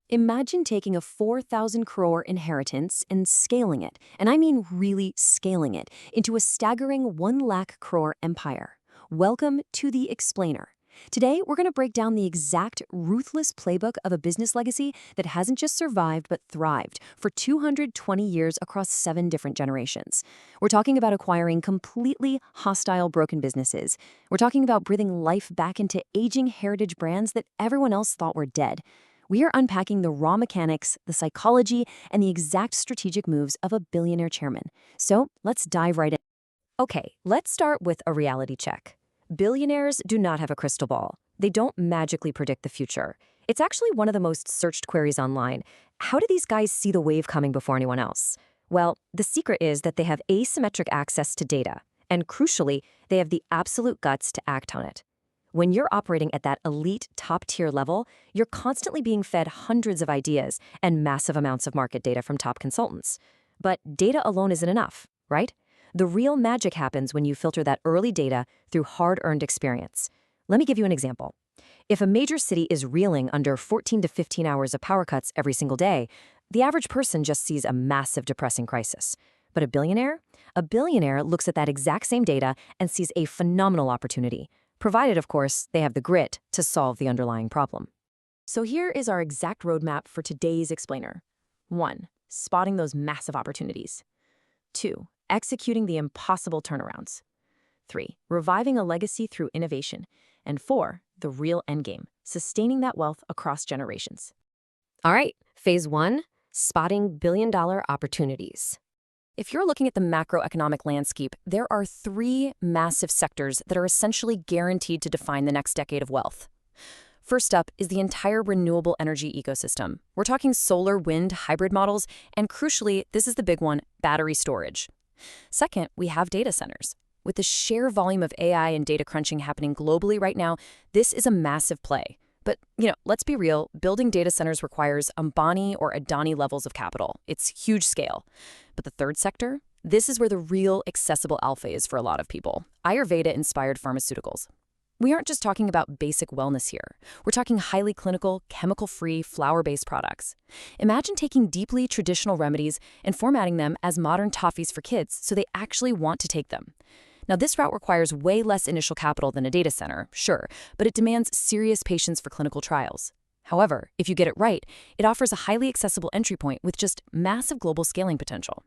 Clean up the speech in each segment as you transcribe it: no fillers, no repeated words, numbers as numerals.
Imagine taking a 4,000 crore inheritance and scaling it, and I mean really scaling it, into a staggering 1 lakh crore empire. Welcome to The Explainer. Today, we're going to break down the exact ruthless playbook of a business legacy that hasn't just survived but thrived for 220 years across 7 different generations. We're talking about acquiring completely hostile, broken businesses. We're talking about breathing life back into aging heritage brands that everyone else thought were dead. We are unpacking the raw mechanics, the psychology, and the exact strategic moves of a billionaire chairman. So let's dive right in. Okay, let's start with a reality check. Billionaires do not have a crystal ball. They don't magically predict the future. It's actually one of the most searched queries online. How do these guys see the wave coming before anyone else? Well, the secret is that they have asymmetric access to data, and crucially, they have the absolute guts to act on it. When you're operating at that elite top-tier level, you're constantly being fed hundreds of ideas and massive amounts of market data from top consultants. But data alone isn't enough, right? The real magic happens when you filter that early data through hard-earned experience. Let me give you an example. If a major city is reeling under 14 to 15 hours of power cuts every single day, the average person just sees a massive depressing crisis. But a billionaire? A billionaire looks at that exact same data and sees a phenomenal opportunity, provided, of course, they have the grit to solve the underlying problem. So here is our exact roadmap for today's explainer. 1. Spotting those massive opportunities. 2. Executing the impossible turnarounds. 3. Reviving a legacy through innovation. And 4. The real endgame, sustaining that wealth across generations. All right, phase 1, spotting billion-dollar opportunities. If you're looking at the macroeconomic landscape, there are 3 massive sectors that are essentially guaranteed to define the next decade of wealth. First up is the entire renewable energy ecosystem. We're talking solar, wind, hybrid models, and crucially, this is the big one, battery storage. Second, we have data centers. With the sheer volume of AI and data crunching happening globally right now, this is a massive play. But, let's be real, building data centers requires Ambani or Adani levels of capital. It's huge scale. But the third sector? This is where the real accessible alpha is for a lot of people. Ayurveda-inspired pharmaceuticals. We aren't just talking about basic wellness here. We're talking highly clinical, chemical-free, flower-based products. Imagine taking deeply traditional remedies and formatting them as modern toffees for kids so they actually want to take them. Now, this route requires way less initial capital than a data center, sure, but it demands serious patience for clinical trials. However, if you get it right, it offers a highly accessible entry point with just massive global scaling potential.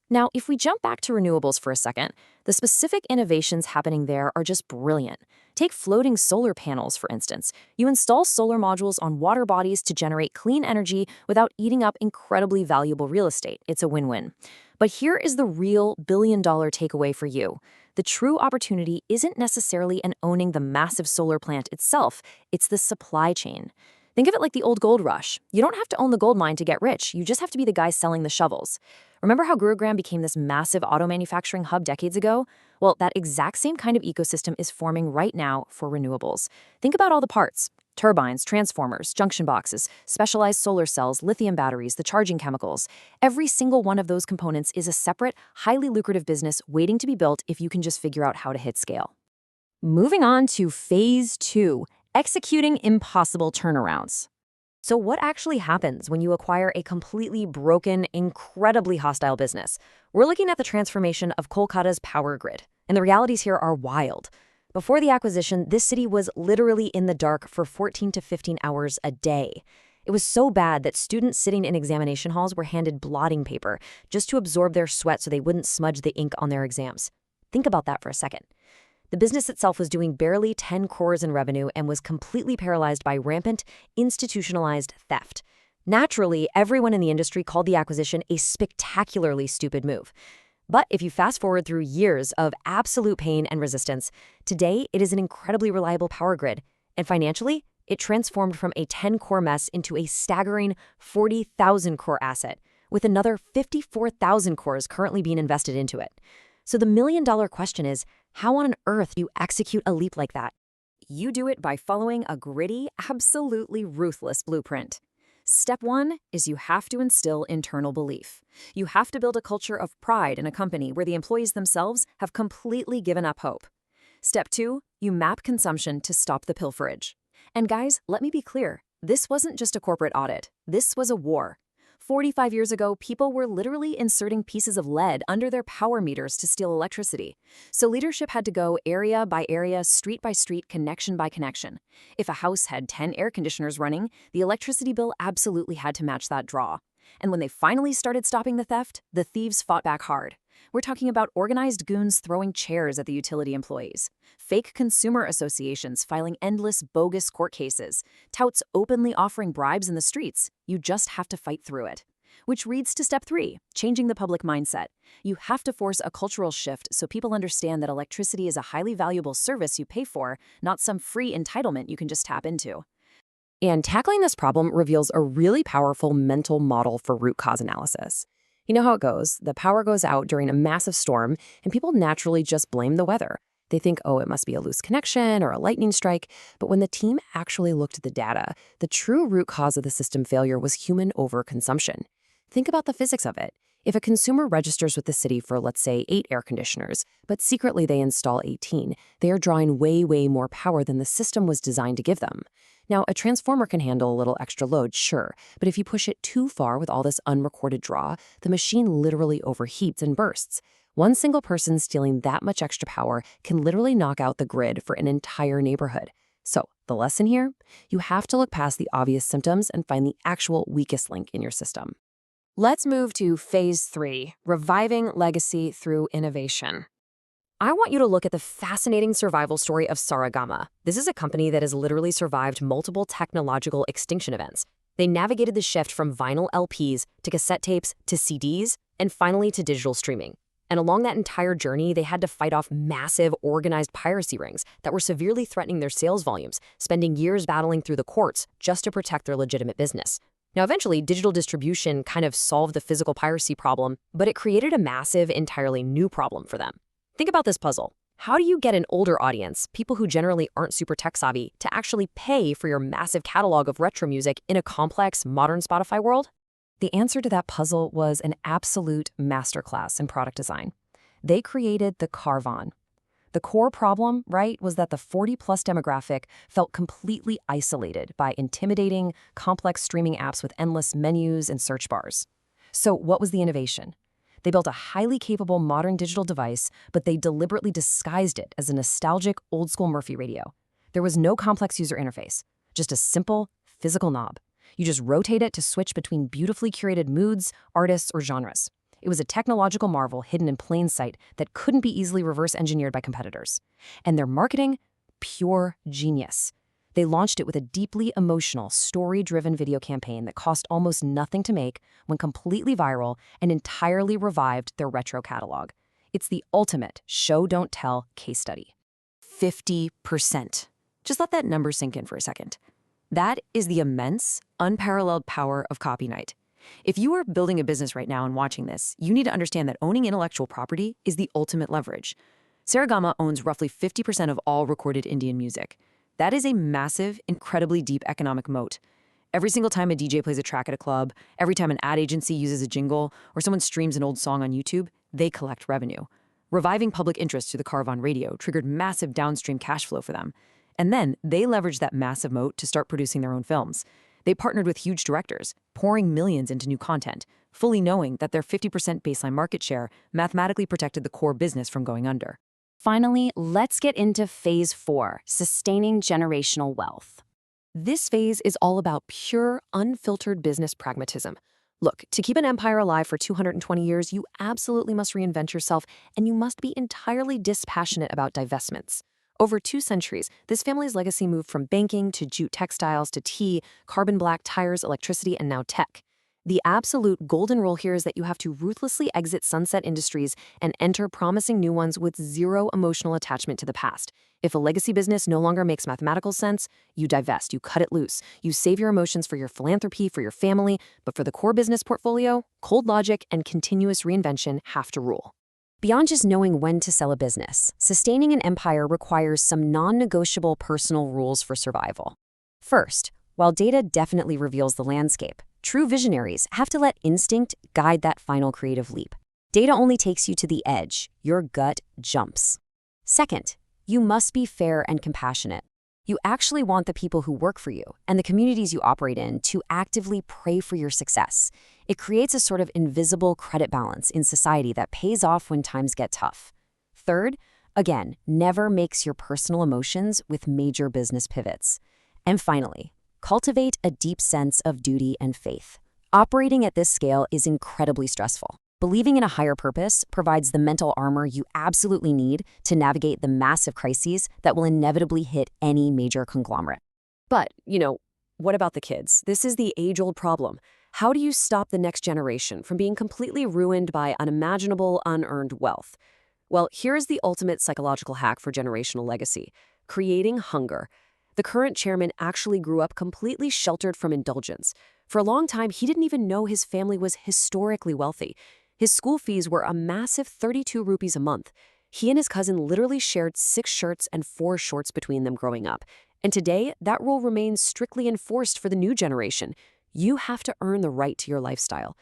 Now, if we jump back to renewables for a second, the specific innovations happening there are just brilliant. Take floating solar panels, for instance. You install solar modules on water bodies to generate clean energy without eating up incredibly valuable real estate. It's a win-win. But here is the real billion-dollar takeaway for you. The true opportunity isn't necessarily in owning the massive solar plant itself, it's the supply chain. Think of it like the old gold rush. You don't have to own the gold mine to get rich, you just have to be the guy selling the shovels. Remember how Gurugram became this massive auto manufacturing hub decades ago? Well, that exact same kind of ecosystem is forming right now for renewables. Think about all the parts. Turbines, transformers, junction boxes, specialized solar cells, lithium batteries, the charging chemicals. Every single one of those components is a separate, highly lucrative business waiting to be built if you can just figure out how to hit scale. Moving on to phase 2, executing impossible turnarounds. So what actually happens when you acquire a completely broken, incredibly hostile business? We're looking at the transformation of Kolkata's power grid, and the realities here are wild. Before the acquisition, this city was literally in the dark for 14 to 15 hours a day. It was so bad that students sitting in examination halls were handed blotting paper just to absorb their sweat so they wouldn't smudge the ink on their exams. Think about that for a second. The business itself was doing barely 10 crores in revenue and was completely paralyzed by rampant, institutionalized theft. Naturally, everyone in the industry called the acquisition a spectacularly stupid move. But if you fast forward through years of absolute pain and resistance, today it is an incredibly reliable power grid. And financially, it transformed from a 10-core mess into a staggering 40,000 core asset, with another 54,000 cores currently being invested into it. So the million-dollar question is, how on earth do you execute a leap like that? You do it by following a gritty, absolutely ruthless blueprint. Step 1 is you have to instill internal belief. You have to build a culture of pride in a company where the employees themselves have completely given up hope. Step 2, you map consumption to stop the pilferage. And guys, let me be clear, This wasn't just a corporate audit. This was a war. 45 years ago, people were literally inserting pieces of lead under their power meters to steal electricity. So leadership had to go area by area, street by street, connection by connection. If a house had 10 air conditioners running, the electricity bill absolutely had to match that draw. And when they finally started stopping the theft, the thieves fought back hard. We're talking about organized goons throwing chairs at the utility employees, fake consumer associations filing endless bogus court cases, touts openly offering bribes in the streets. You just have to fight through it. Which leads to step 3, changing the public mindset. You have to force a cultural shift so people understand that electricity is a highly valuable service you pay for, not some free entitlement you can just tap into. And tackling this problem reveals a really powerful mental model for root cause analysis. You know how it goes. The power goes out during a massive storm, and people naturally just blame the weather. They think, oh, it must be a loose connection or a lightning strike. But when the team actually looked at the data, the true root cause of the system failure was human overconsumption. Think about the physics of it. If a consumer registers with the city for, let's say, 8 air conditioners, but secretly they install 18, they are drawing way, way more power than the system was designed to give them. Now, a transformer can handle a little extra load, sure, but if you push it too far with all this unrecorded draw, the machine literally overheats and bursts. One single person stealing that much extra power can literally knock out the grid for an entire neighborhood. So, the lesson here? You have to look past the obvious symptoms and find the actual weakest link in your system. Let's move to phase 3, reviving legacy through innovation. I want you to look at the fascinating survival story of Saregama. This is a company that has literally survived multiple technological extinction events. They navigated the shift from vinyl LPs to cassette tapes to CDs and finally to digital streaming. And along that entire journey, they had to fight off massive organized piracy rings that were severely threatening their sales volumes, spending years battling through the courts just to protect their legitimate business. Now, eventually, digital distribution kind of solved the physical piracy problem, but it created a massive, entirely new problem for them. Think about this puzzle. How do you get an older audience, people who generally aren't super tech-savvy, to actually pay for your massive catalog of retro music in a complex, modern Spotify world? The answer to that puzzle was an absolute masterclass in product design. They created the Carvaan. The core problem, right, was that the 40-plus demographic felt completely isolated by intimidating, complex streaming apps with endless menus and search bars. So what was the innovation? They built a highly capable modern digital device, but they deliberately disguised it as a nostalgic, old-school Murphy radio. There was no complex user interface, just a simple, physical knob. You just rotate it to switch between beautifully curated moods, artists, or genres. It was a technological marvel hidden in plain sight that couldn't be easily reverse-engineered by competitors. And their marketing? Pure genius. They launched it with a deeply emotional, story-driven video campaign that cost almost nothing to make, went completely viral, and entirely revived their retro catalog. It's the ultimate show-don't-tell case study. 50%. Just let that number sink in for a second. That is the immense, unparalleled power of copy night. If you are building a business right now and watching this, you need to understand that owning intellectual property is the ultimate leverage. Saregama owns roughly 50% of all recorded Indian music. That is a massive, incredibly deep economic moat. Every single time a DJ plays a track at a club, every time an ad agency uses a jingle, or someone streams an old song on YouTube, they collect revenue. Reviving public interest through the Carvaan radio triggered massive downstream cash flow for them. And then they leveraged that massive moat to start producing their own films. They partnered with huge directors, pouring millions into new content, fully knowing that their 50% baseline market share mathematically protected the core business from going under. Finally, let's get into phase 4, sustaining generational wealth. This phase is all about pure, unfiltered business pragmatism. Look, to keep an empire alive for 220 years, you absolutely must reinvent yourself, and you must be entirely dispassionate about divestments. Over 2 centuries, this family's legacy moved from banking to jute textiles to tea, carbon black tires, electricity, and now tech. The absolute golden rule here is that you have to ruthlessly exit sunset industries and enter promising new ones with zero emotional attachment to the past. If a legacy business no longer makes mathematical sense, you divest, you cut it loose. You save your emotions for your philanthropy, for your family, but for the core business portfolio, cold logic and continuous reinvention have to rule. Beyond just knowing when to sell a business, sustaining an empire requires some non-negotiable personal rules for survival. First, while data definitely reveals the landscape, true visionaries have to let instinct guide that final creative leap. Data only takes you to the edge. Your gut jumps. Second, you must be fair and compassionate. You actually want the people who work for you and the communities you operate in to actively pray for your success. It creates a sort of invisible credit balance in society that pays off when times get tough. Third, again, never mix your personal emotions with major business pivots. And finally, cultivate a deep sense of duty and faith. Operating at this scale is incredibly stressful. Believing in a higher purpose provides the mental armor you absolutely need to navigate the massive crises that will inevitably hit any major conglomerate. But, what about the kids? This is the age-old problem. How do you stop the next generation from being completely ruined by unimaginable, unearned wealth? Well, here's the ultimate psychological hack for generational legacy: creating hunger. The current chairman actually grew up completely sheltered from indulgence. For a long time, he didn't even know his family was historically wealthy. His school fees were a massive 32 rupees a month. He and his cousin literally shared 6 shirts and 4 shorts between them growing up. And today, that rule remains strictly enforced for the new generation. You have to earn the right to your lifestyle.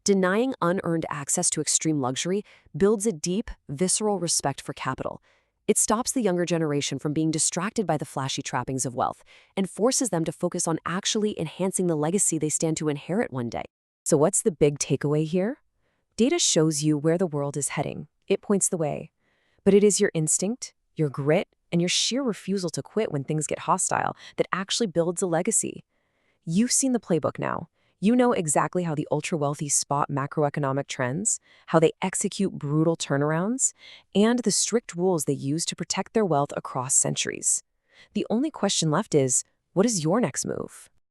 Denying unearned access to extreme luxury builds a deep, visceral respect for capital. It stops the younger generation from being distracted by the flashy trappings of wealth and forces them to focus on actually enhancing the legacy they stand to inherit one day. So what's the big takeaway here? Data shows you where the world is heading. It points the way. But it is your instinct, your grit, and your sheer refusal to quit when things get hostile that actually builds a legacy. You've seen the playbook now. You know exactly how the ultra-wealthy spot macroeconomic trends, how they execute brutal turnarounds, and the strict rules they use to protect their wealth across centuries. The only question left is, what is your next move?